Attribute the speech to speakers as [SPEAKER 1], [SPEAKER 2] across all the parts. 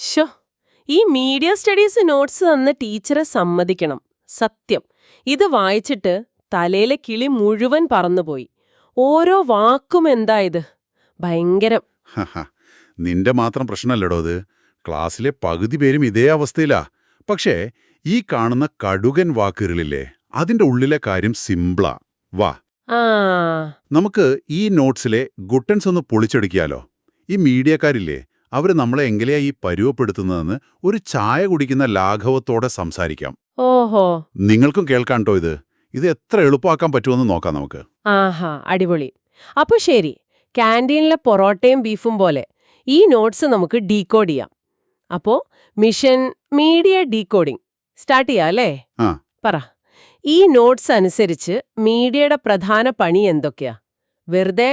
[SPEAKER 1] Show ഈ media studies notes തന്ന ടീച്ചറെ സമ്മതിക്കണം. സത്യം, ഇത് വായിച്ചിട്ട് തലയിലെ കിളി മുഴുവൻ പറന്നുപോയി. ഓരോ വാക്കും എന്താ ഇത്, ഭയങ്കരം.
[SPEAKER 2] ഹഹ, നിന്റെ മാത്രം പ്രശ്നമല്ലടോ ഇത്. ക്ലാസ്സിലെ പകുതി പേരും ഇതേ അവസ്ഥയിലാ. പക്ഷേ ഈ കാണുന്ന കടുകൻ വാക്കുകളില്ലേ, അതിന്റെ ഉള്ളിലെ കാര്യം സിംപിളാ. വാ,
[SPEAKER 1] ആ
[SPEAKER 2] നമുക്ക് ഈ നോട്ട്സിലെ ഗുട്ടൻസ് ഒന്ന് പൊളിച്ചെടുക്കിയാലോ? ഈ മീഡിയക്കാരില്ലേ, അവര് നമ്മളെ എങ്ങനെയാ ഈ പരുവപ്പെടുത്തുന്നതെന്ന് ഒരു ചായ കുടിക്കുന്ന ലാഘവത്തോടെ സംസാരിക്കാം.
[SPEAKER 1] ഓഹോ,
[SPEAKER 2] നിങ്ങൾക്കും കേൾക്കാണ്ടോ ഇത്? ഇത് എത്ര എളുപ്പമാക്കാൻ പറ്റുമെന്ന് നോക്കാം നമുക്ക്.
[SPEAKER 1] ആഹാ, അടിപൊളി. അപ്പൊ ശരി, ക്യാൻറ്റീനിലെ പൊറോട്ടയും ബീഫും പോലെ ഈ നോട്ട്സ് നമുക്ക് ഡീകോഡ് ചെയ്യാം. അപ്പോ മിഷൻ മീഡിയ ഡീകോഡിംഗ് സ്റ്റാർട്ട് ചെയ്യാം അല്ലേ?
[SPEAKER 2] ആ.
[SPEAKER 1] പറ, ഈ നോട്ട്സ് അനുസരിച്ച് മീഡിയയുടെ പ്രധാന പണി എന്തൊക്കെയാ? വെറുതെ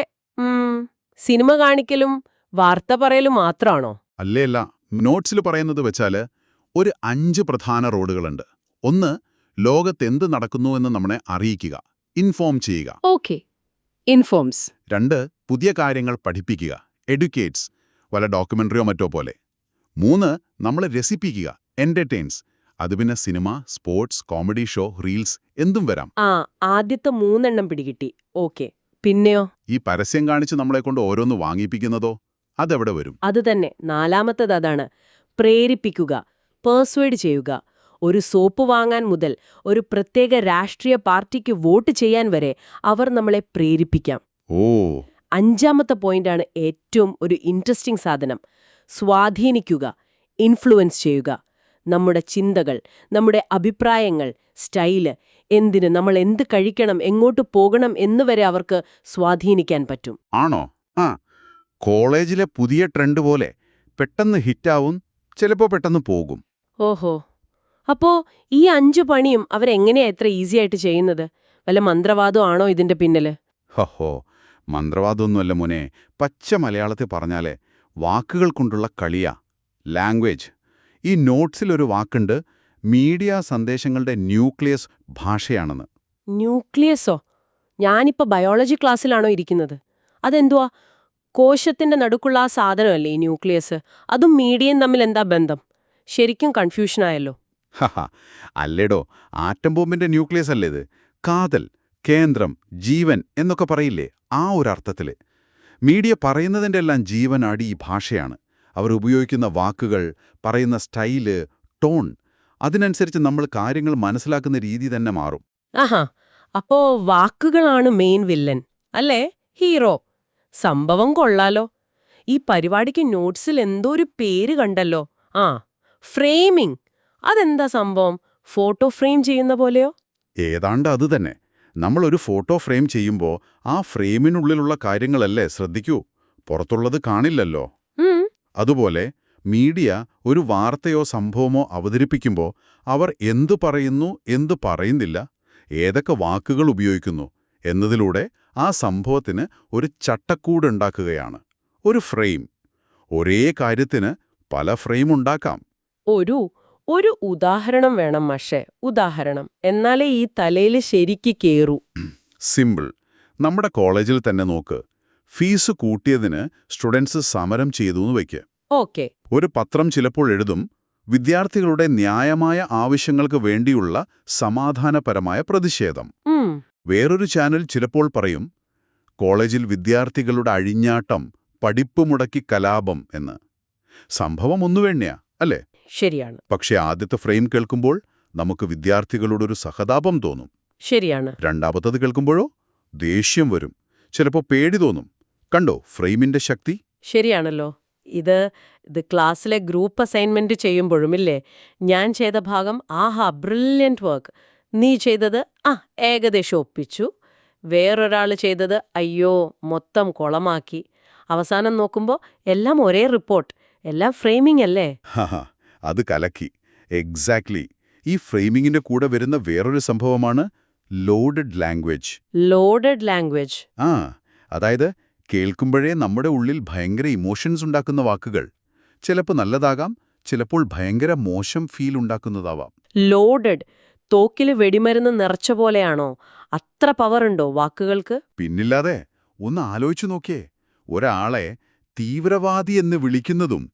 [SPEAKER 1] സിനിമ കാണിക്കലും വാർത്ത പറയലും മാത്രമാണോ?
[SPEAKER 2] അല്ല, നോട്ട്സിൽ പറയുന്നത് വെച്ചാല് ഒരു 5 പ്രധാന റോഡുകളുണ്ട്. ഒന്ന്, ലോകത്തെന്ത് നടക്കുന്നുവെന്ന് നമ്മളെ അറിയിക്കുക, ഇൻഫോം ചെയ്യുക.
[SPEAKER 1] Okay, informs.
[SPEAKER 2] 2, പുതിയ കാര്യങ്ങൾ പഠിപ്പിക്കുക, എഡ്യൂക്കേറ്റ്സ്, വല്ല ഡോക്യുമെന്ററിയോ മറ്റോ പോലെ. 3, നമ്മളെ രസിപ്പിക്കുക, എന്റർടൈൻസ്. അത് പിന്നെ cinema, sports, comedy show, reels എന്തും വരാം.
[SPEAKER 1] ആദ്യത്തെ 3 പിടികിട്ടി. ഓക്കെ, പിന്നെയോ?
[SPEAKER 2] ഈ പരസ്യം കാണിച്ച് നമ്മളെ കൊണ്ട് ഓരോന്ന് വാങ്ങിപ്പിക്കുന്നതോ, അതെവിടെ വരും?
[SPEAKER 1] അത് തന്നെ, 4മത്തത് അതാണ്. പ്രേരിപ്പിക്കുക, പേഴ്സ്വേഡ് ചെയ്യുക. ഒരു സോപ്പ് വാങ്ങാൻ മുതൽ ഒരു പ്രത്യേക രാഷ്ട്രീയ പാർട്ടിക്ക് വോട്ട് ചെയ്യാൻ വരെ അവർ നമ്മളെ പ്രേരിപ്പിക്കാം.
[SPEAKER 2] ഓ,
[SPEAKER 1] 5മത്തെ പോയിന്റാണ് ഏറ്റവും ഒരു ഇൻട്രസ്റ്റിംഗ് സാധനം. സ്വാധീനിക്കുക, ഇൻഫ്ലുവൻസ് ചെയ്യുക. നമ്മുടെ ചിന്തകൾ, നമ്മുടെ അഭിപ്രായങ്ങൾ, സ്റ്റൈല്, എന്തിന് നമ്മൾ എന്ത് കഴിക്കണം, എങ്ങോട്ട് പോകണം എന്നുവരെ അവർക്ക് സ്വാധീനിക്കാൻ പറ്റും.
[SPEAKER 2] ആണോ? കോളേജിലെ പുതിയ ട്രെൻഡ് പോലെ പെട്ടെന്ന് ഹിറ്റാവും, ചിലപ്പോ പെട്ടെന്ന് പോകും.
[SPEAKER 1] ഓഹോ, അപ്പോ ഈ 5 പണിയും അവരെങ്ങനെയാ എത്ര ഈസി ആയിട്ട് ചെയ്യുന്നത്? വല്ല മന്ത്രവാദം ആണോ ഇതിന്റെ പിന്നില്?
[SPEAKER 2] ഹഹോ, മന്ത്രവാദമൊന്നുമല്ല മോനെ. പച്ച മലയാളത്തിൽ പറഞ്ഞാലേ വാക്കുകൾ കൊണ്ടുള്ള കളിയാ, ലാംഗ്വേജ്. ഈ നോട്ട്സിലൊരു വാക്കുണ്ട്, മീഡിയ സന്ദേശങ്ങളുടെ ന്യൂക്ലിയസ് ഭാഷയാണെന്ന്.
[SPEAKER 1] ന്യൂക്ലിയസോ? ഞാനിപ്പോ ബയോളജി ക്ലാസ്സിലാണോ ഇരിക്കുന്നത്? അതെന്തുവാ? കോശത്തിന്റെ നടുക്കുള്ള ആ സാധനമല്ലേ ഈ ന്യൂക്ലിയസ്? അതും മീഡിയയും തമ്മിൽ എന്താ ബന്ധം? ശരിക്കും കൺഫ്യൂഷനായല്ലോ.
[SPEAKER 2] ഹഹ, അല്ലേടോ, ആറ്റം ബോംബിന്റെ ന്യൂക്ലിയസ് അല്ലേ ഇത്? കാതൽ, കേന്ദ്രം, ജീവൻ എന്നൊക്കെ പറയില്ലേ, ആ ഒരു അർത്ഥത്തില്. മീഡിയ പറയുന്നതിൻ്റെ എല്ലാം ജീവനാടി ഈ ഭാഷയാണ്. അവർ ഉപയോഗിക്കുന്ന വാക്കുകൾ, പറയുന്ന സ്റ്റൈല്, ടോൺ, അതിനനുസരിച്ച് നമ്മൾ കാര്യങ്ങൾ മനസ്സിലാക്കുന്ന രീതി തന്നെ മാറും.
[SPEAKER 1] ആഹാ, അപ്പോ വാക്കുകളാണ് മെയിൻ വില്ലൻ അല്ലേ? ഹീറോ. സംഭവം കൊള്ളാലോ. ഈ പരിപാടിക്ക് നോട്ട്സിൽ എന്തോ ഒരു പേര് കണ്ടല്ലോ. ഫ്രെയിമിംഗ്. അതെന്താ സംഭവം? ഫോട്ടോ ഫ്രെയിം ചെയ്യുന്ന പോലെയോ?
[SPEAKER 2] ഏതാണ്ട് അത് തന്നെ. നമ്മളൊരു ഫോട്ടോ ഫ്രെയിം ചെയ്യുമ്പോൾ ആ ഫ്രെയിമിനുള്ളിലുള്ള കാര്യങ്ങളല്ലേ ശ്രദ്ധിക്കൂ, പുറത്തുള്ളത് കാണില്ലല്ലോ. അതുപോലെ മീഡിയ ഒരു വാർത്തയോ സംഭവമോ അവതരിപ്പിക്കുമ്പോൾ അവർ എന്തു പറയുന്നു, എന്തു പറയുന്നില്ല, ഏതൊക്കെ വാക്കുകൾ ഉപയോഗിക്കുന്നു എന്നതിലൂടെ ആ സംഭവത്തിന് ഒരു ചട്ടക്കൂടുണ്ടാക്കുകയാണ്. ഒരു ഫ്രെയിം. ഒരേ കാര്യത്തിന് പല ഫ്രെയിം ഉണ്ടാക്കാം.
[SPEAKER 1] ഒരു ഉദാഹരണം വേണം മാഷേ, ഉദാഹരണം. എന്നാലേ ഈ തലയിൽ ശരിക്ക് കേറൂ.
[SPEAKER 2] സിമ്പിൾ. നമ്മുടെ കോളേജിൽ തന്നെ നോക്ക്. ഫീസ് കൂട്ടിയതിന് സ്റ്റുഡൻസ് സമരം ചെയ്തുവെന്ന് വയ്ക്ക്.
[SPEAKER 1] ഓക്കെ.
[SPEAKER 2] ഒരു പത്രം ചിലപ്പോൾ എഴുതും, വിദ്യാർത്ഥികളുടെ ന്യായമായ ആവശ്യങ്ങൾക്ക് വേണ്ടിയുള്ള സമാധാനപരമായ പ്രതിഷേധം. വേറൊരു ചാനൽ ചിലപ്പോൾ പറയും, കോളേജിൽ വിദ്യാർത്ഥികളുടെ അഴിഞ്ഞാട്ടം, പഠിപ്പ് മുടക്കി കലാപം എന്ന്. സംഭവം ഒന്നുവേണ്യാ അല്ലേ?
[SPEAKER 1] ശരിയാണ്.
[SPEAKER 2] പക്ഷെ ആദ്യത്തെ ഫ്രെയിം കേൾക്കുമ്പോൾ നമുക്ക് വിദ്യാർത്ഥികളോടൊരു സഹതാപം തോന്നും.
[SPEAKER 1] ശരിയാണ്.
[SPEAKER 2] രണ്ടാമത്തത് കേൾക്കുമ്പോഴോ ദേഷ്യം വരും, ചിലപ്പോൾ പേടി തോന്നും. കണ്ടോ ഫ്രെയിമിന്റെ ശക്തി?
[SPEAKER 1] ശരിയാണല്ലോ. ഇത് ക്ലാസ്സിലെ ഗ്രൂപ്പ് അസൈൻമെന്റ് ചെയ്യുമ്പോഴുമില്ലേ, ഞാൻ ചെയ്ത ഭാഗം ആഹാ ബ്രില്യൻറ്റ് വർക്ക്, നീ ചെയ്തത് ഏകദേശം ഒപ്പിച്ചു, വേറൊരാൾ ചെയ്തത് അയ്യോ മൊത്തം കൊളമാക്കി. അവസാനം നോക്കുമ്പോൾ എല്ലാം ഒരേ റിപ്പോർട്ട്, എല്ലാം ഫ്രെയിമിംഗ് അല്ലേ?
[SPEAKER 2] അത് കലക്കി. എക്സാക്ട്ലി. ഈ ഫ്രെയിമിങ്ങിന്റെ കൂടെ വരുന്ന വേറൊരു സംഭവമാണ് ലോഡഡ് ലാംഗ്വേജ്.
[SPEAKER 1] Loaded language.
[SPEAKER 2] അതായത് കേൾക്കുമ്പോഴേ നമ്മുടെ ഉള്ളിൽ ഭയങ്കര ഇമോഷൻസ് ഉണ്ടാക്കുന്ന വാക്കുകൾ. ചിലപ്പോൾ നല്ലതാകാം, ചിലപ്പോൾ ഭയങ്കര മോശം ഫീൽ ഉണ്ടാക്കുന്നതാവാം.
[SPEAKER 1] ലോഡഡ്. തോക്കില് വെടിമരുന്ന് നിറച്ച പോലെയാണോ? അത്ര പവറുണ്ടോ വാക്കുകൾക്ക്?
[SPEAKER 2] പിന്നില്ലാതെ. ഒന്ന് ആലോചിച്ചു നോക്കിയേ. ഒരാളെ തീവ്രവാദി എന്ന് വിളിക്കുന്നതും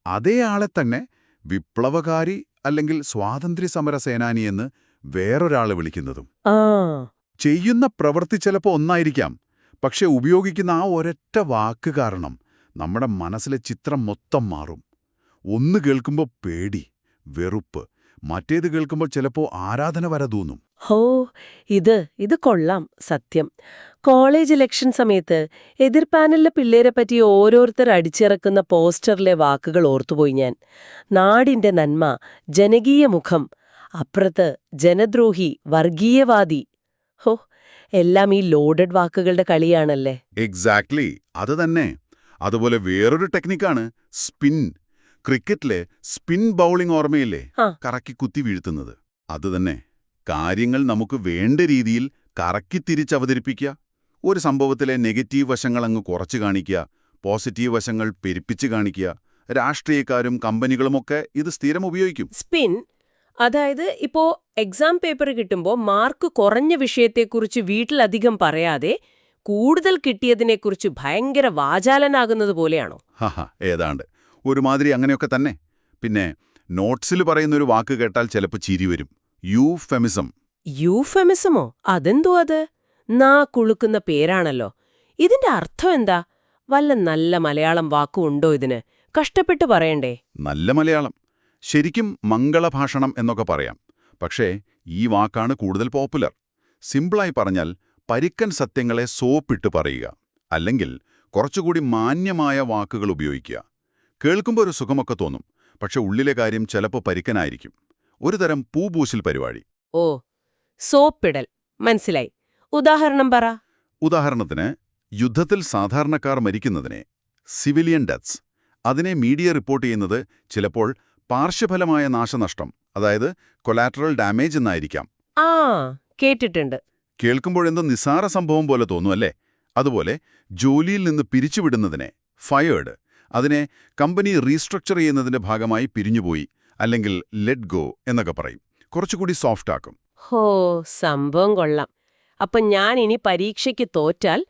[SPEAKER 2] അതേ ആളെ തന്നെ വിപ്ലവകാരി അല്ലെങ്കിൽ സ്വാതന്ത്ര്യസമര സേനാനിയെന്ന് വേറൊരാള് വിളിക്കുന്നതും.
[SPEAKER 1] ആ
[SPEAKER 2] ചെയ്യുന്ന പ്രവൃത്തി ചിലപ്പോൾ ഒന്നായിരിക്കാം, പക്ഷെ ഉപയോഗിക്കുന്ന ആ ഒരൊറ്റ വാക്ക് കാരണം നമ്മുടെ മനസ്സിലെ ചിത്രം മൊത്തം മാറും. ഒന്ന് കേൾക്കുമ്പോൾ പേടി, വെറുപ്പ്, മറ്റേത് കേൾക്കുമ്പോൾ ചിലപ്പോൾ ആരാധന വരെ തോന്നും.
[SPEAKER 1] ഹോ ഇത് കൊള്ളാം സത്യം. കോളേജ് ഇലക്ഷൻ സമയത്ത് എതിർ പാനലിലെ പിള്ളേരെ പറ്റി ഓരോരുത്തർ അടിച്ചിറക്കുന്ന പോസ്റ്ററിലെ വാക്കുകൾ ഓർത്തുപോയി ഞാൻ. നാടിന്റെ നന്മ, ജനകീയ മുഖം, അപ്പുറത്ത് ജനദ്രോഹി, വർഗീയവാദി. ഹോ എല്ലാം ഈ ലോഡഡ് വാക്കുകളുടെ കളിയാണല്ലേ.
[SPEAKER 2] എക്സാക്ട്ലി, അത് തന്നെ. അതുപോലെ വേറൊരു ടെക്നിക്കാണ് സ്പിൻ. ക്രിക്കറ്റിലെ സ്പിൻ ബൗളിംഗ് ഓർമ്മയില്ലേ?
[SPEAKER 1] ആ.
[SPEAKER 2] കറക്കി കുത്തി വീഴ്ത്തുന്നത്. അതുതന്നെ. കാര്യങ്ങൾ നമുക്ക് വേണ്ട രീതിയിൽ കറക്കി തിരിച്ചവതരിപ്പിക്കുക. ഒരു സംഭവത്തിലെ നെഗറ്റീവ് വശങ്ങൾ അങ്ങ് കുറച്ചു കാണിക്കുക, പോസിറ്റീവ് വശങ്ങൾ പെരുപ്പിച്ച് കാണിക്കുക. രാഷ്ട്രീയക്കാരും കമ്പനികളുമൊക്കെ ഇത് സ്ഥിരം ഉപയോഗിക്കും.
[SPEAKER 1] സ്പിൻ, അതായത് ഇപ്പോ എക്സാം പേപ്പർ കിട്ടുമ്പോൾ മാർക്ക് കുറഞ്ഞ വിഷയത്തെക്കുറിച്ച് വീട്ടിലധികം പറയാതെ കൂടുതൽ കിട്ടിയതിനെക്കുറിച്ച് ഭയങ്കര വാചാലനാകുന്നത് പോലെയാണോ?
[SPEAKER 2] ഹഹ, ഏതാണ്ട് ഒരുമാതിരി അങ്ങനെയൊക്കെ തന്നെ. പിന്നെ നോട്ട്സിൽ പറയുന്നൊരു വാക്ക് കേട്ടാൽ ചിലപ്പോൾ ചിരി വരും. യൂഫെമിസം.
[SPEAKER 1] യൂഫെമിസമോ? അതെന്തോ അത്? നാ കുളുക്കുന്ന പേരാണല്ലോ. ഇതിന്റെ അർത്ഥം എന്താ? വല്ല നല്ല മലയാളം വാക്കുണ്ടോ ഇതിന്? കഷ്ടപ്പെട്ട് പറയണ്ടേ?
[SPEAKER 2] നല്ല മലയാളം. ശരിക്കും മംഗളഭാഷണം എന്നൊക്കെ പറയാം. പക്ഷേ ഈ വാക്കാണ് കൂടുതൽ പോപ്പുലർ. സിമ്പിളായി പറഞ്ഞാൽ പരിക്കൻ സത്യങ്ങളെ സോപ്പിട്ട് പറയുക, അല്ലെങ്കിൽ കുറച്ചുകൂടി മാന്യമായ വാക്കുകൾ ഉപയോഗിക്കുക. കേൾക്കുമ്പോൾ ഒരു സുഖമൊക്കെ തോന്നും, പക്ഷെ ഉള്ളിലെ കാര്യം ചിലപ്പോൾ പരിക്കനായിരിക്കും. ഒരു തരം പൂപൂശൽ പരിപാടി.
[SPEAKER 1] ഓ, സോപ്പിടൽ. മനസ്സിലായി. ഉദാഹരണം പറ.
[SPEAKER 2] ഉദാഹരണത്തിന്, യുദ്ധത്തിൽ സാധാരണക്കാർ മരിക്കുന്നതിനെ, സിവിലിയൻ ഡെത്ത്സ്, അതിനെ മീഡിയ റിപ്പോർട്ട് ചെയ്യുന്നത് ചിലപ്പോൾ പാർശ്വഫലമായ നാശനഷ്ടം, അതായത് കൊലാറ്ററൽ ഡാമേജ് എന്നായിരിക്കാം.
[SPEAKER 1] ആ, കേട്ടിട്ടുണ്ട്.
[SPEAKER 2] കേൾക്കുമ്പോഴെന്തോ നിസ്സാര സംഭവം പോലെ തോന്നുമല്ലേ? അതുപോലെ ജോലിയിൽ നിന്ന് പിരിച്ചുവിടുന്നതിനെ, ഫയേർഡ്, അതിനെ കമ്പനി റീസ്ട്രക്ചർ ചെയ്യുന്നതിന്റെ ഭാഗമായി പിരിഞ്ഞുപോയി, അല്ലെങ്കിൽ ലെറ്റ് ഗോ എന്നൊക്കെ പറയും. കുറച്ചുകൂടി സോഫ്റ്റ് ആക്കും.
[SPEAKER 1] ഹോ, സംഭവം കൊള്ളാം. അപ്പൊ ഞാൻ ഇനി പരീക്ഷയ്ക്ക് തോറ്റാൽ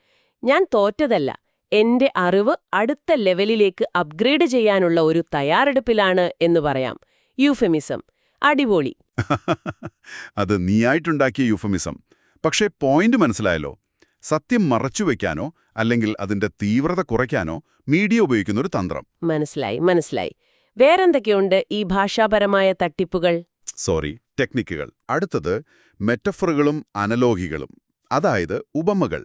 [SPEAKER 1] ഞാൻ തോറ്റതല്ല, എന്റെ അറിവ് അടുത്ത ലെവലിലേക്ക് അപ്ഗ്രേഡ് ചെയ്യാനുള്ള ഒരു തയ്യാറെടുപ്പിലാണ് എന്ന് പറയാം. യൂഫെമിസം. അടിപൊളി.
[SPEAKER 2] അത് നീയായിട്ടുണ്ടാക്കിയ യൂഫമിസം. പക്ഷേ പോയിന്റ് മനസ്സിലായല്ലോ. സത്യം മറച്ചുവെക്കാനോ അല്ലെങ്കിൽ അതിന്റെ തീവ്രത കുറയ്ക്കാനോ മീഡിയ ഉപയോഗിക്കുന്നൊരു തന്ത്രം.
[SPEAKER 1] മനസ്സിലായി. വേറെന്തൊക്കെയുണ്ട് ഈ ഭാഷാപരമായ തട്ടിപ്പുകൾ?
[SPEAKER 2] ടെക്നിക്കുകൾ. അടുത്തത് മെറ്റഫറുകളും അനലോഗികളും, അതായത് ഉപമകൾ.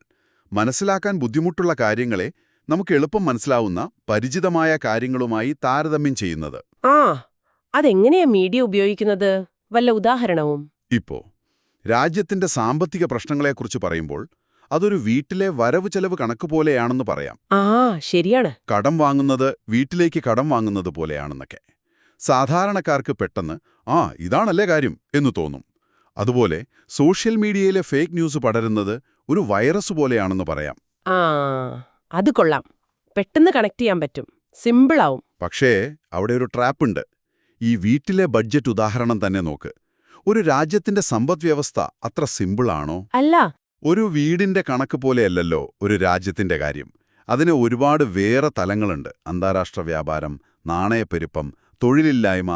[SPEAKER 2] മനസ്സിലാക്കാൻ ബുദ്ധിമുട്ടുള്ള കാര്യങ്ങളെ നമുക്ക് എളുപ്പം മനസ്സിലാവുന്ന പരിചിതമായ കാര്യങ്ങളുമായി താരതമ്യം ചെയ്യുന്നത്.
[SPEAKER 1] ആ, അതെങ്ങനെയാ മീഡിയ ഉപയോഗിക്കുന്നത്? വല്ല ഉദാഹരണവും?
[SPEAKER 2] ഇപ്പോ രാജ്യത്തിന്റെ സാമ്പത്തിക പ്രശ്നങ്ങളെക്കുറിച്ച് പറയുമ്പോൾ അതൊരു വീട്ടിലെ വരവ് ചെലവ് കണക്ക് പോലെയാണെന്ന് പറയാം.
[SPEAKER 1] ആ, ശരിയാണ്.
[SPEAKER 2] കടം വാങ്ങുന്നത് വീട്ടിലേക്ക് കടം വാങ്ങുന്നത് പോലെയാണെന്നൊക്കെ. സാധാരണക്കാർക്ക് പെട്ടെന്ന് ഇതാണല്ലേ കാര്യം എന്ന് തോന്നും. അതുപോലെ സോഷ്യൽ മീഡിയയിലെ ഫേക്ക് ന്യൂസ് പടരുന്നത് ഒരു വൈറസ് പോലെയാണെന്ന് പറയാം.
[SPEAKER 1] ആ, അത് കൊള്ളാം. പെട്ടെന്ന് കണക്ട് ചെയ്യാൻ പറ്റും, സിമ്പിളാവും.
[SPEAKER 2] പക്ഷേ അവിടെ ഒരു ട്രാപ്പുണ്ട്. ഈ വീട്ടിലെ ബഡ്ജറ്റ് ഉദാഹരണം തന്നെ നോക്ക്. ഒരു രാജ്യത്തിന്റെ സമ്പദ്വ്യവസ്ഥ അത്ര സിമ്പിളാണോ?
[SPEAKER 1] അല്ല.
[SPEAKER 2] ഒരു വീടിന്റെ കണക്ക് പോലെയല്ലല്ലോ ഒരു രാജ്യത്തിന്റെ കാര്യം. അതിന് ഒരുപാട് വേറെ തലങ്ങളുണ്ട്. അന്താരാഷ്ട്ര വ്യാപാരം, നാണയപ്പെരുപ്പം, തൊഴിലില്ലായ്മ,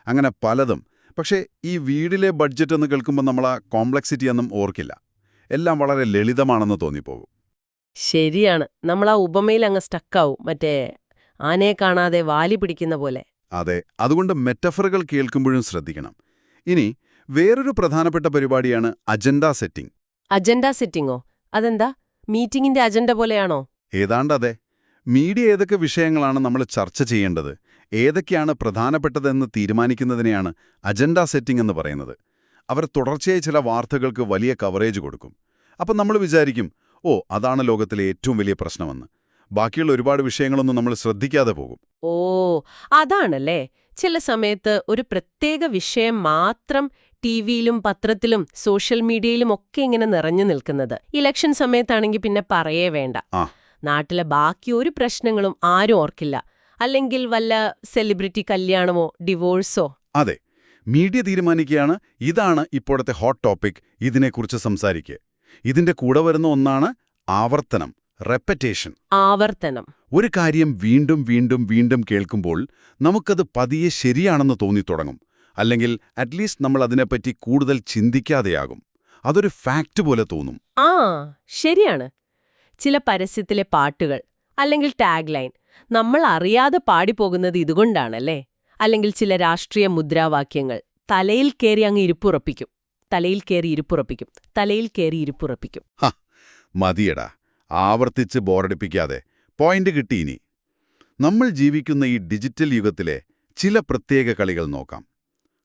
[SPEAKER 2] അങ്ങനെ പലതും. പക്ഷേ ഈ വീടിലെ ബഡ്ജറ്റ് എന്ന് കേൾക്കുമ്പോൾ നമ്മൾ ആ കോംപ്ലക്സിറ്റി ഒന്നും ഓർക്കില്ല. എല്ലാം വളരെ ലളിതമാണെന്ന് തോന്നിപ്പോകും.
[SPEAKER 1] ശരിയാണ്. നമ്മൾ ആ ഉപമയിൽ അങ്ങ് സ്റ്റക്കാവും, മറ്റേ ആനയെ കാണാതെ വാലി പിടിക്കുന്ന പോലെ.
[SPEAKER 2] അതെ, അതുകൊണ്ട് മെറ്റഫറുകൾ കേൾക്കുമ്പോഴും ശ്രദ്ധിക്കണം. ഇനി വേറൊരു പ്രധാനപ്പെട്ട പരിപാടിയാണ് അജണ്ട സെറ്റിംഗ്.
[SPEAKER 1] അജണ്ട സെറ്റിംഗോ? അതെന്താ? മീറ്റിംഗിന്റെ അജണ്ട പോലെയാണോ?
[SPEAKER 2] ഏതാണ്ടതെ. മീഡിയ ഏതൊക്കെ വിഷയങ്ങളാണ് നമ്മൾ ചർച്ച ചെയ്യേണ്ടത്, ഏതൊക്കെയാണ് പ്രധാനപ്പെട്ടതെന്ന് തീരുമാനിക്കുന്നതിനെയാണ് അജണ്ട സെറ്റിംഗ് എന്ന് പറയുന്നത്. അവർ തുടർച്ചയായി ചില വാർത്തകൾക്ക് വലിയ കവറേജ് കൊടുക്കും. അപ്പം നമ്മൾ വിചാരിക്കും, അതാണ് ലോകത്തിലെ ഏറ്റവും വലിയ പ്രശ്നമെന്ന്. ബാക്കിയുള്ള ഒരുപാട് വിഷയങ്ങളൊന്നും നമ്മൾ ശ്രദ്ധിക്കാതെ പോകും.
[SPEAKER 1] ഓ, അതാണല്ലേ. ചില സമയത്ത് ഒരു പ്രത്യേക വിഷയം മാത്രം ടിവിയിലും പത്രത്തിലും സോഷ്യൽ മീഡിയയിലും ഒക്കെ ഇങ്ങനെ നിറഞ്ഞു നിൽക്കുന്നത്. ഇലക്ഷൻ സമയത്താണെങ്കിൽ പിന്നെ പറയേ വേണ്ട. നാട്ടിലെ ബാക്കി ഒരു പ്രശ്നങ്ങളും ആരും ഓർക്കില്ല. അല്ലെങ്കിൽ വല്ല സെലിബ്രിറ്റി കല്യാണമോ ഡിവോഴ്സോ.
[SPEAKER 2] അതെ, മീഡിയ തീരുമാനിക്കുകയാണ് ഇതാണ് ഇപ്പോഴത്തെ ഹോട്ട് ടോപ്പിക്, ഇതിനെക്കുറിച്ച് സംസാരിക്കുക. ഇതിന്റെ കൂടെ വരുന്ന ഒന്നാണ് ആവർത്തനം, റെപ്പറ്റേഷൻ.
[SPEAKER 1] ആവർത്തനം.
[SPEAKER 2] ഒരു കാര്യം വീണ്ടും വീണ്ടും വീണ്ടും കേൾക്കുമ്പോൾ നമുക്കത് പതിയെ ശരിയാണെന്ന് തോന്നിത്തുടങ്ങും. അല്ലെങ്കിൽ അറ്റ്ലീസ്റ്റ് നമ്മൾ അതിനെപ്പറ്റി കൂടുതൽ ചിന്തിക്കാതെയാകും. അതൊരു ഫാക്റ്റ് പോലെ തോന്നും.
[SPEAKER 1] ആ ശരിയാണ്. ചില പരസ്യത്തിലെ പാട്ടുകൾ അല്ലെങ്കിൽ ടാഗ് ലൈൻ നമ്മൾ അറിയാതെ പാടിപ്പോകുന്നത് ഇതുകൊണ്ടാണല്ലേ. അല്ലെങ്കിൽ ചില രാഷ്ട്രീയ മുദ്രാവാക്യങ്ങൾ തലയിൽ കയറി അങ്ങ് ഇരിപ്പുറപ്പിക്കും. തലയിൽ കയറി ഇരിപ്പുറപ്പിക്കും. തലയിൽ കയറി ഇരിപ്പുറപ്പിക്കും.
[SPEAKER 2] മതിയടാ, ആവർത്തിച്ച് ബോറടിപ്പിക്കാതെ. പോയിന്റ് കിട്ടിയിനി. നമ്മൾ ജീവിക്കുന്ന ഈ ഡിജിറ്റൽ യുഗത്തിലെ ചില പ്രത്യേക കളികൾ നോക്കാം.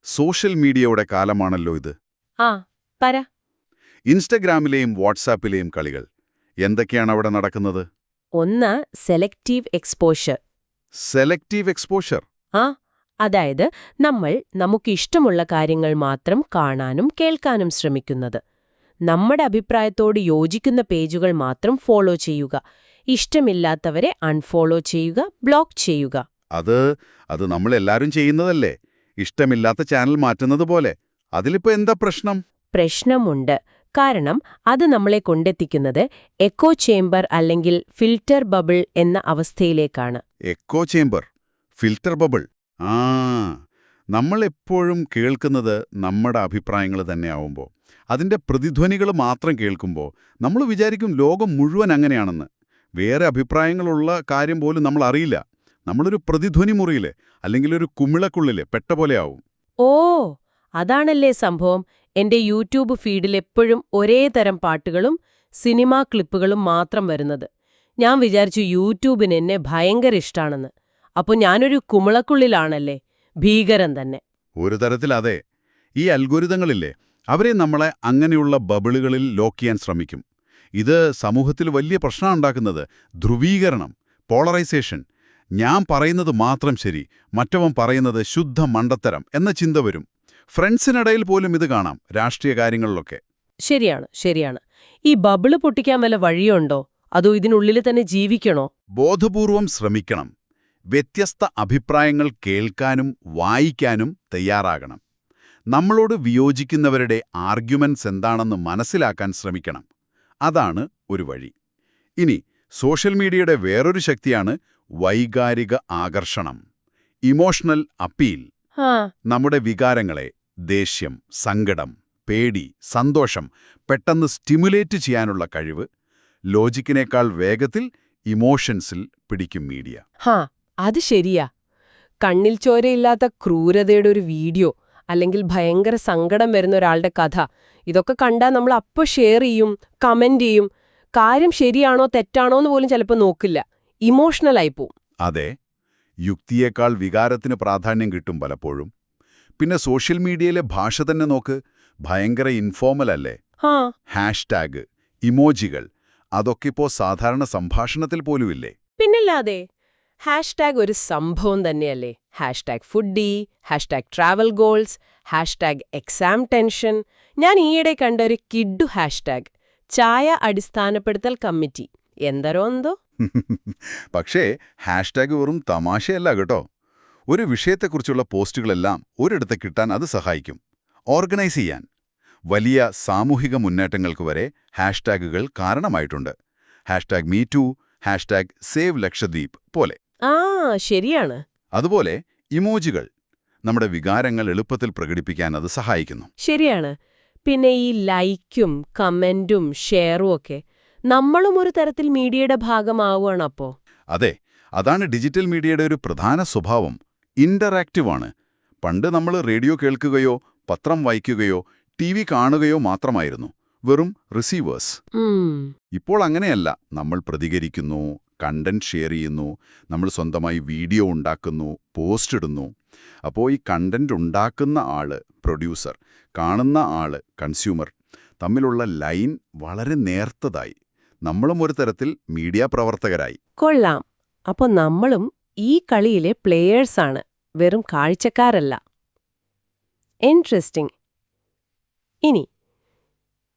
[SPEAKER 2] സോഷ്യൽ മീഡിയയുടെ കാലമാണല്ലോ ഇത്.
[SPEAKER 1] ആ പറ.
[SPEAKER 2] ഇൻസ്റ്റഗ്രാമിലെയും വാട്സാപ്പിലെയും കളികൾ. എന്തൊക്കെയാണ് അവിടെ നടക്കുന്നത്?
[SPEAKER 1] ഒന്ന് സെലക്റ്റീവ് എക്സ്പോഷർ.
[SPEAKER 2] Selective exposure?
[SPEAKER 1] ആ അതായത് നമ്മൾ നമുക്കിഷ്ടമുള്ള കാര്യങ്ങൾ മാത്രം കാണാനും കേൾക്കാനും ശ്രമിക്കുന്നത്. നമ്മുടെ അഭിപ്രായത്തോട് യോജിക്കുന്ന പേജുകൾ മാത്രം ഫോളോ ചെയ്യുക. ഇഷ്ടമില്ലാത്തവരെ അൺഫോളോ ചെയ്യുക, ബ്ലോക്ക് ചെയ്യുക.
[SPEAKER 2] അത് നമ്മളെല്ലാരും ചെയ്യുന്നതല്ലേ? ഇഷ്ടമില്ലാത്ത ചാനൽ മാറ്റുന്നത് പോലെ. അതിലിപ്പോ എന്താ പ്രശ്നം?
[SPEAKER 1] പ്രശ്നമുണ്ട്. കാരണം അത് നമ്മളെ കൊണ്ടെത്തിക്കുന്നത് എക്കോ ചേംബർ അല്ലെങ്കിൽ ഫിൽറ്റർ ബബിൾ എന്ന അവസ്ഥയിലേക്കാണ്.
[SPEAKER 2] Echo chamber, filter bubble. നമ്മളെപ്പോഴും കേൾക്കുന്നത് നമ്മുടെ അഭിപ്രായങ്ങൾ തന്നെയാവുമ്പോൾ, അതിൻ്റെ പ്രതിധ്വനികൾ മാത്രം കേൾക്കുമ്പോൾ നമ്മൾ വിചാരിക്കും ലോകം മുഴുവൻ അങ്ങനെയാണെന്ന്. വേറെ അഭിപ്രായങ്ങളുള്ള കാര്യം പോലും നമ്മൾ അറിയില്ല. നമ്മളൊരു പ്രതിധ്വനി മുറിയിലെ അല്ലെങ്കിൽ ഒരു കുമിളക്കുള്ളിലെ പെട്ട പോലെയാവും.
[SPEAKER 1] ഓ അതാണല്ലേ സംഭവം. എന്റെ യൂട്യൂബ് ഫീഡിൽ എപ്പോഴും ഒരേ തരം പാട്ടുകളും സിനിമാ ക്ലിപ്പുകളും മാത്രം വരുന്നത്. ഞാൻ വിചാരിച്ചു യൂട്യൂബിന് എന്നെ ഭയങ്കര ഇഷ്ടാണെന്ന്. അപ്പോൾ ഞാനൊരു കുമിളക്കുള്ളിലാണല്ലേ. ഭീകരം തന്നെ.
[SPEAKER 2] ഒരു തരത്തിൽ അതെ. ഈ അൽഗോരിതങ്ങളില്ലേ, അവരെ നമ്മളെ അങ്ങനെയുള്ള ബബിളുകളിൽ ലോക്ക് ചെയ്യാൻ ശ്രമിക്കും. ഇത് സമൂഹത്തിൽ വലിയ പ്രശ്നം ഉണ്ടാക്കുന്നത്. ധ്രുവീകരണം, പോളറൈസേഷൻ. ഞാൻ പറയുന്നത് മാത്രം ശരി, മറ്റവൻ പറയുന്നത് ശുദ്ധ മണ്ടത്തരം എന്ന ചിന്ത വരും. ഫ്രണ്ട്സിനിടയിൽ പോലും ഇത് കാണാം, രാഷ്ട്രീയ കാര്യങ്ങളിലൊക്കെ.
[SPEAKER 1] ശരിയാണ്. ഈ ബബിള് പൊട്ടിക്കാൻ വല്ല വഴിയുണ്ടോ? അതോ ഇതിനുള്ളിൽ തന്നെ ജീവിക്കണോ?
[SPEAKER 2] ബോധപൂർവം ശ്രമിക്കണം. വ്യത്യസ്ത അഭിപ്രായങ്ങൾ കേൾക്കാനും വായിക്കാനും തയ്യാറാകണം. നമ്മളോട് വിയോജിക്കുന്നവരുടെ ആർഗ്യുമെന്റ്സ് എന്താണെന്ന് മനസ്സിലാക്കാൻ ശ്രമിക്കണം. അതാണ് ഒരു വഴി. ഇനി സോഷ്യൽ മീഡിയയുടെ വേറൊരു ശക്തിയാണ് വൈകാരിക ആകർഷണം, ഇമോഷണൽ അപ്പീൽ. നമ്മുടെ വികാരങ്ങളെ, ദേഷ്യം, സങ്കടം, പേടി, സന്തോഷം പെട്ടെന്ന് സ്റ്റിമുലേറ്റ് ചെയ്യാനുള്ള കഴിവ്. ലോജിക്കിനേക്കാൾ വേഗത്തിൽ ഇമോഷൻസിൽ പിടിക്കും മീഡിയ.
[SPEAKER 1] അത് ശരിയാ. കണ്ണിൽ ചോരയില്ലാത്ത ക്രൂരതയുടെ ഒരു വീഡിയോ അല്ലെങ്കിൽ ഭയങ്കര സങ്കടം വരുന്ന ഒരാളുടെ കഥ, ഇതൊക്കെ കണ്ടാൽ നമ്മൾ അപ്പോൾ ഷെയർ ചെയ്യും, കമന്റ് ചെയ്യും. കാര്യം ശരിയാണോ തെറ്റാണോ എന്ന് പോലും ചിലപ്പോൾ നോക്കില്ല. ഇമോഷണലായി പോവും.
[SPEAKER 2] അതെ, യുക്തിയേക്കാൾ വികാരത്തിന് പ്രാധാന്യം കിട്ടും പലപ്പോഴും. പിന്നെ സോഷ്യൽ മീഡിയയിലെ ഭാഷ തന്നെ നോക്ക്, ഭയങ്കര ഇൻഫോർമൽ അല്ലേ? ഹാഷ്ടാഗ്, ഇമോജികൾ, അതൊക്കെ ഇപ്പോൾ സാധാരണ സംഭാഷണത്തിൽ പോലുമില്ലേ?
[SPEAKER 1] പിന്നല്ലാതെ. ഹാഷ്ടാഗ് ഒരു സംഭവം തന്നെയല്ലേ. Hashtag foodie, hashtag travel goals, hashtag exam tension. ഞാൻ ഈയിടെ കണ്ട ഒരു കിഡു ഹാഷ്ടാഗ്, ചായ അടിസ്ഥാനപ്പെടുത്തൽ കമ്മിറ്റി. എന്തരോ എന്തോ.
[SPEAKER 2] പക്ഷേ ഹാഷ്ടാഗ് വെറും തമാശയല്ല കേട്ടോ. ഒരു വിഷയത്തെക്കുറിച്ചുള്ള പോസ്റ്റുകളെല്ലാം ഒരിടത്ത് കിട്ടാൻ അത് സഹായിക്കും. ഓർഗനൈസ് ചെയ്യാൻ. വലിയ സാമൂഹിക മുന്നേറ്റങ്ങൾക്ക് വരെ ഹാഷ്ടാഗുകൾ കാരണമായിട്ടുണ്ട്. Hashtag me too, hashtag save Lakshadweep പോലെ.
[SPEAKER 1] ശരിയാണ്.
[SPEAKER 2] അതുപോലെ ഇമോജികൾ നമ്മുടെ വികാരങ്ങൾ എളുപ്പത്തിൽ പ്രകടിപ്പിക്കാൻ അത് സഹായിക്കുന്നു.
[SPEAKER 1] ശരിയാണ്. പിന്നെ ഈ ലൈക്കും കമന്റും ഷെയറും ഒക്കെ നമ്മളും ഒരു തരത്തിൽ മീഡിയയുടെ ഭാഗമാവുകയാണ് അപ്പോ.
[SPEAKER 2] അതെ, അതാണ് ഡിജിറ്റൽ മീഡിയയുടെ ഒരു പ്രധാന സ്വഭാവം. ഇന്ററാക്റ്റീവാണ്. പണ്ട് നമ്മൾ റേഡിയോ കേൾക്കുകയോ പത്രം വായിക്കുകയോ TV കാണുകയോ മാത്രമായിരുന്നു, വെറും റിസീവേഴ്സ്. ഇപ്പോൾ അങ്ങനെയല്ല. നമ്മൾ പ്രതികരിക്കുന്നു, കണ്ടന്റ് ഷെയർ ചെയ്യുന്നു, നമ്മൾ സ്വന്തമായി വീഡിയോ ഉണ്ടാക്കുന്നു, പോസ്റ്റ് ഇടുന്നു. അപ്പോൾ ഈ കണ്ടന്റ് ഉണ്ടാക്കുന്ന ആള് പ്രൊഡ്യൂസർ, കാണുന്ന ആള് കൺസ്യൂമർ തമ്മിലുള്ള ലൈൻ വളരെ നേർത്തതായി. നമ്മളും ഒരു തരത്തിൽ മീഡിയ പ്രവർത്തകരായി.
[SPEAKER 1] കൊള്ളാം. അപ്പോൾ നമ്മളും ഈ കളിയിലെ പ്ലേയേഴ്സാണ്, വെറും കാഴ്ചക്കാരല്ല. ഇൻട്രസ്റ്റിംഗ്.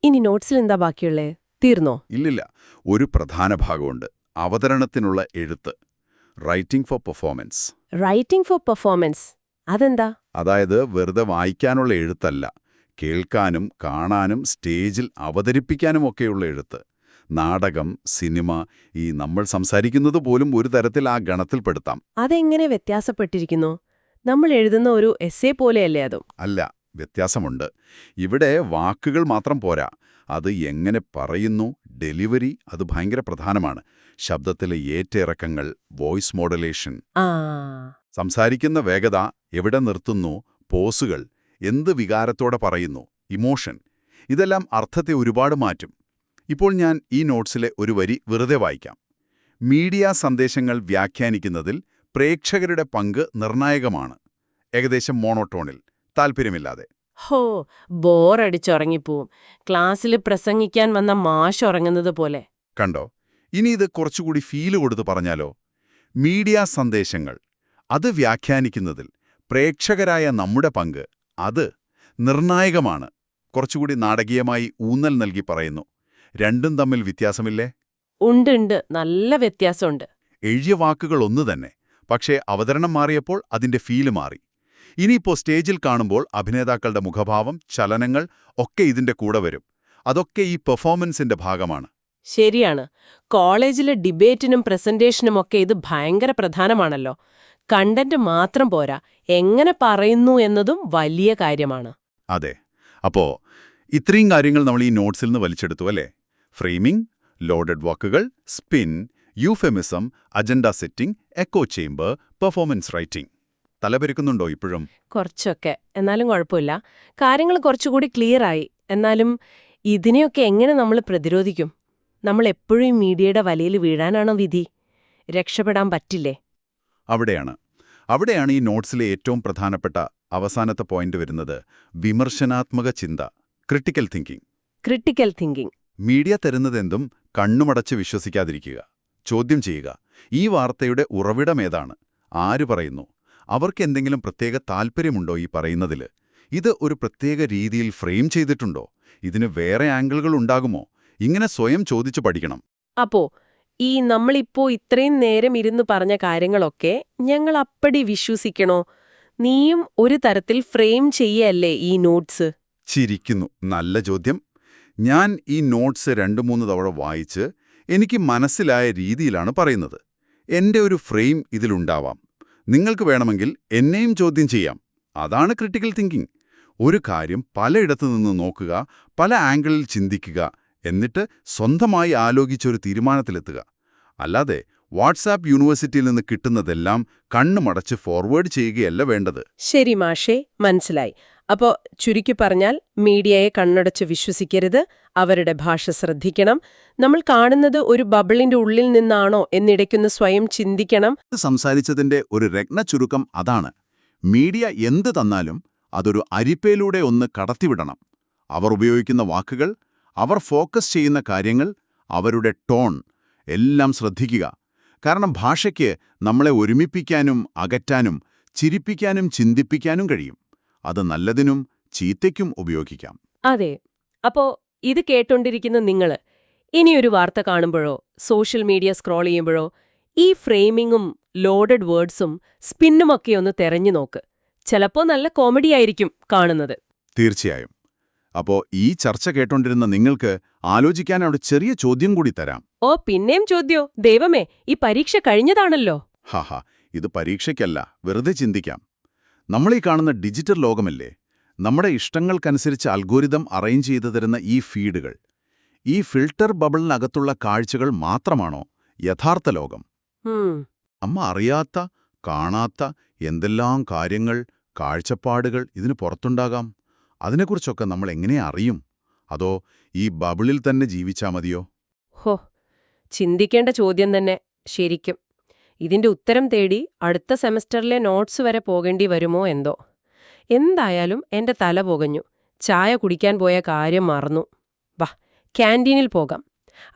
[SPEAKER 1] ഇനി നോട്ട്സിൽ എന്താ ബാക്കിയുള്ളേ? തീർന്നോ?
[SPEAKER 2] ഇല്ലില്ല, ഒരു പ്രധാന ഭാഗമുണ്ട്. അവതരണത്തിനുള്ള എഴുത്ത്. Writing for performance.
[SPEAKER 1] Writing for performance അതെന്താ?
[SPEAKER 2] അതായത് വെറുതെ വായിക്കാനുള്ള എഴുത്തല്ല, കേൾക്കാനും കാണാനും സ്റ്റേജിൽ അവതരിപ്പിക്കാനുമൊക്കെയുള്ള എഴുത്ത്. നാടകം, സിനിമ, ഈ നമ്മൾ സംസാരിക്കുന്നത് പോലും ഒരു തരത്തിൽ ആ ഗണത്തിൽപ്പെടുത്താം.
[SPEAKER 1] അതെങ്ങനെ വ്യത്യാസപ്പെട്ടിരിക്കുന്നു? നമ്മൾ എഴുതുന്ന ഒരു എസ്സേ പോലെയല്ലേ അതും?
[SPEAKER 2] അല്ല, വ്യത്യാസമുണ്ട്. ഇവിടെ വാക്കുകൾ മാത്രം പോരാ, അത് എങ്ങനെ പറയുന്നു, ഡെലിവറി, അത് ഭയങ്കര പ്രധാനമാണ്. ശബ്ദത്തിലെ ഏറ്റയിറക്കങ്ങൾ, വോയിസ് മോഡുലേഷൻ,
[SPEAKER 1] ആ
[SPEAKER 2] സംസാരിക്കുന്ന വേഗത, എവിടെ നിർത്തുന്നു, പോസുകൾ, എന്ത് വികാരത്തോടെ പറയുന്നു, ഇമോഷൻ, ഇതെല്ലാം അർത്ഥത്തെ ഒരുപാട് മാറ്റും. ഇപ്പോൾ ഞാൻ ഈ നോട്ട്സിലെ ഒരു വരി വെറുതെ വായിക്കാം. മീഡിയ സന്ദേശങ്ങൾ വ്യാഖ്യാനിക്കുന്നതിൽ പ്രേക്ഷകരുടെ പങ്ക് നിർണായകമാണ്. ഏകദേശം മോണോട്ടോണിൽ, താൽപ്പര്യമില്ലാതെ.
[SPEAKER 1] ഹോ, ബോറടിച്ചുറങ്ങിപ്പോവും. ക്ലാസ്സിൽ പ്രസംഗിക്കാൻ വന്ന മാഷ് ഉറങ്ങുന്നത് പോലെ.
[SPEAKER 2] കണ്ടോ? ഇനി ഇത് കുറച്ചുകൂടി ഫീല് കൊടുത്ത് പറഞ്ഞാലോ? മീഡിയ സന്ദേശങ്ങൾ, അത് വ്യാഖ്യാനിക്കുന്നതിൽ പ്രേക്ഷകരായ നമ്മുടെ പങ്ക്, അത് നിർണായകമാണ്. കുറച്ചുകൂടി നാടകീയമായി ഊന്നൽ നൽകി പറയുന്നു. രണ്ടും തമ്മിൽ വ്യത്യാസമില്ലേ?
[SPEAKER 1] ഉണ്ട്, നല്ല വ്യത്യാസമുണ്ട്.
[SPEAKER 2] എഴുതിയ വാക്കുകൾ ഒന്നു തന്നെ, പക്ഷേ അവതരണം മാറിയപ്പോൾ അതിന്റെ ഫീല് മാറി. ഇനിയിപ്പോൾ സ്റ്റേജിൽ കാണുമ്പോൾ അഭിനേതാക്കളുടെ മുഖഭാവം, ചലനങ്ങൾ ഒക്കെ ഇതിന്റെ കൂടെ വരും. അതൊക്കെ ഈ പെർഫോമൻസിന്റെ ഭാഗമാണ്.
[SPEAKER 1] ശരിയാണ്. കോളേജിലെ ഡിബേറ്റിനും പ്രസന്റേഷനുമൊക്കെ ഇത് ഭയങ്കര പ്രധാനമാണല്ലോ. കണ്ടന്റ് മാത്രം പോരാ, എങ്ങനെ പറയുന്നു എന്നതും വലിയ കാര്യമാണ്.
[SPEAKER 2] അതെ. അപ്പോ ഇത്രയും കാര്യങ്ങൾ നമ്മൾ ഈ നോട്ട്സിൽ നിന്ന് വലിച്ചെടുത്തു അല്ലേ? ഫ്രെയിമിംഗ്, ലോഡഡ് വാക്കുകൾ, spin, euphemism, agenda setting, echo chamber, performance writing. തലപെരുക്കുന്നുണ്ടോ ഇപ്പോഴും?
[SPEAKER 1] കുറച്ചൊക്കെ, എന്നാലും കുഴപ്പമില്ല. കാര്യങ്ങൾ കുറച്ചുകൂടി ക്ലിയറായി. എന്നാലും ഇതിനെയൊക്കെ എങ്ങനെ നമ്മൾ പ്രതിരോധിക്കും? നമ്മൾ എപ്പോഴും മീഡിയയുടെ വലയിൽ വീഴാനാണോ വിധി? രക്ഷപ്പെടാൻ പറ്റില്ലേ?
[SPEAKER 2] അവിടെയാണ് ഈ നോട്ട്സിലെ ഏറ്റവും പ്രധാനപ്പെട്ട അവസാനത്തെ പോയിന്റ് വരുന്നത്. വിമർശനാത്മക ചിന്ത, critical thinking.
[SPEAKER 1] Critical thinking.
[SPEAKER 2] Media തരുന്നതെന്തും കണ്ണുമടച്ച് വിശ്വസിക്കാതിരിക്കുക. ചോദ്യം ചെയ്യുക, ഈ വാർത്തയുടെ ഉറവിടമേതാണ്? ആര് പറയുന്നു? അവർക്ക് എന്തെങ്കിലും പ്രത്യേക താൽപ്പര്യമുണ്ടോ ഈ പറയുന്നതിൽ? ഇത് ഒരു പ്രത്യേക രീതിയിൽ ഫ്രെയിം ചെയ്തിട്ടുണ്ടോ? ഇതിന് വേറെ ആംഗിളുകൾ ഉണ്ടാകുമോ? ഇങ്ങനെ സ്വയം ചോദിച്ചു പഠിക്കണം.
[SPEAKER 1] അപ്പോ ഈ നമ്മളിപ്പോ ഇത്രയും നേരം ഇരുന്ന് പറഞ്ഞ കാര്യങ്ങളൊക്കെ ഞങ്ങൾ അപ്പടി വിശ്വസിക്കണോ? നീയും ഒരു തരത്തിൽ ഫ്രെയിം ചെയ്യല്ലേ ഈ നോട്ട്സ്?
[SPEAKER 2] ചിരിക്കുന്നു. നല്ല ചോദ്യം. ഞാൻ ഈ നോട്ട്സ് 2-3 തവണ വായിച്ച് എനിക്ക് മനസ്സിലായ രീതിയിലാണ് പറയുന്നത്. എന്റെ ഒരു ഫ്രെയിം ഇതിലുണ്ടാവാം. നിങ്ങൾക്ക് വേണമെങ്കിൽ എന്നെയും ചോദ്യം ചെയ്യാം. അതാണ് ക്രിട്ടിക്കൽ തിങ്കിങ്. ഒരു കാര്യം പലയിടത്തു നിന്ന് നോക്കുക, പല ആംഗിളിൽ ചിന്തിക്കുക, എന്നിട്ട് സ്വന്തമായി ആലോചിച്ചൊരു തീരുമാനത്തിലെത്തുക. അല്ലാതെ വാട്സാപ്പ് യൂണിവേഴ്സിറ്റിയിൽ നിന്ന് കിട്ടുന്നതെല്ലാം കണ്ണുമടച്ച് ഫോർവേഡ് ചെയ്യുകയല്ല വേണ്ടത്.
[SPEAKER 1] ശരി മാഷേ, മനസ്സിലായി. അപ്പോ ചുരുക്കി പറഞ്ഞാൽ മീഡിയയെ കണ്ണടച്ച് വിശ്വസിക്കരുത്, അവരുടെ ഭാഷ ശ്രദ്ധിക്കണം, നമ്മൾ കാണുന്നത് ഒരു ബബിളിന്റെ ഉള്ളിൽ നിന്നാണോ എന്നിടയ്ക്കൊന്ന് സ്വയം ചിന്തിക്കണം.
[SPEAKER 2] സംസാരിച്ചതിന്റെ ഒരു രത്ന ചുരുക്കം അതാണ്. മീഡിയ എന്ത് തന്നാലും അതൊരു അരിപ്പയിലൂടെ ഒന്ന് കടത്തിവിടണം. അവർ ഉപയോഗിക്കുന്ന വാക്കുകൾ, അവർ ഫോക്കസ് ചെയ്യുന്ന കാര്യങ്ങൾ, അവരുടെ ടോൺ എല്ലാം ശ്രദ്ധിക്കുക. കാരണം ഭാഷയ്ക്ക് നമ്മളെ ഒരുമിപ്പിക്കാനും അകറ്റാനും ചിരിപ്പിക്കാനും ചിന്തിപ്പിക്കാനും കഴിയും. അത് നല്ലതിനും ചീത്തയ്ക്കും ഉപയോഗിക്കാം.
[SPEAKER 1] അതെ. അപ്പോ ഇത് കേട്ടോണ്ടിരിക്കുന്ന നിങ്ങള് ഇനിയൊരു വാർത്ത കാണുമ്പോഴോ സോഷ്യൽ മീഡിയ സ്ക്രോൾ ചെയ്യുമ്പോഴോ ഈ ഫ്രെയിമിങ്ങും ലോഡഡ് വേർഡ്സും സ്പിന്നുമൊക്കെ ഒന്ന് തെരഞ്ഞു നോക്ക്. ചിലപ്പോ നല്ല കോമഡിയായിരിക്കും കാണുന്നത്.
[SPEAKER 2] തീർച്ചയായും. അപ്പോ ഈ ചർച്ച കേട്ടോണ്ടിരുന്ന നിങ്ങൾക്ക് ആലോചിക്കാൻ അവിടെ ചെറിയ ചോദ്യം കൂടി തരാം.
[SPEAKER 1] ഓ, പിന്നെയും ചോദ്യോ? ദൈവമേ, ഈ പരീക്ഷ കഴിഞ്ഞതാണല്ലോ.
[SPEAKER 2] ഹാഹാ, ഇത് പരീക്ഷയ്ക്കല്ല, വെറുതെ ചിന്തിക്കാം. നമ്മളീ കാണുന്ന ഡിജിറ്റൽ ലോകമല്ലേ, നമ്മുടെ ഇഷ്ടങ്ങൾക്കനുസരിച്ച് അൽഗോരിതം അറേഞ്ച് ചെയ്തു തരുന്ന ഈ ഫീഡുകൾ, ഈ ഫിൽട്ടർ ബബിളിനകത്തുള്ള കാഴ്ചകൾ മാത്രമാണോ യഥാർത്ഥ ലോകം? അമ്മ അറിയാത്ത, കാണാത്ത എന്തെല്ലാം കാര്യങ്ങൾ, കാഴ്ചപ്പാടുകൾ ഇതിന് പുറത്തുണ്ടാകാം. അതിനെക്കുറിച്ചൊക്കെ നമ്മൾ എങ്ങനെ അറിയും? അതോ ഈ ബബിളിൽ തന്നെ ജീവിച്ചാ മതിയോ?
[SPEAKER 1] ഹോ, ചിന്തിക്കേണ്ട ചോദ്യം തന്നെ ശരിക്കും. ഇതിന്റെ ഉത്തരം തേടി അടുത്ത സെമസ്റ്ററിലെ നോട്ട്സ് വരെ പോകേണ്ടി വരുമോ എന്തോ. എന്തായാലും എന്റെ തല പുകഞ്ഞു. ചായ കുടിക്കാൻ പോയ കാര്യം മറന്നു. വാ, ക്യാൻറ്റീനിൽ പോകാം.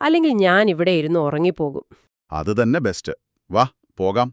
[SPEAKER 1] അല്ലെങ്കിൽ ഞാൻ ഇവിടെ ഇരുന്ന് ഉറങ്ങിപ്പോകും.
[SPEAKER 2] അത് തന്നെ ബെസ്റ്റ്. വാ, പോകാം.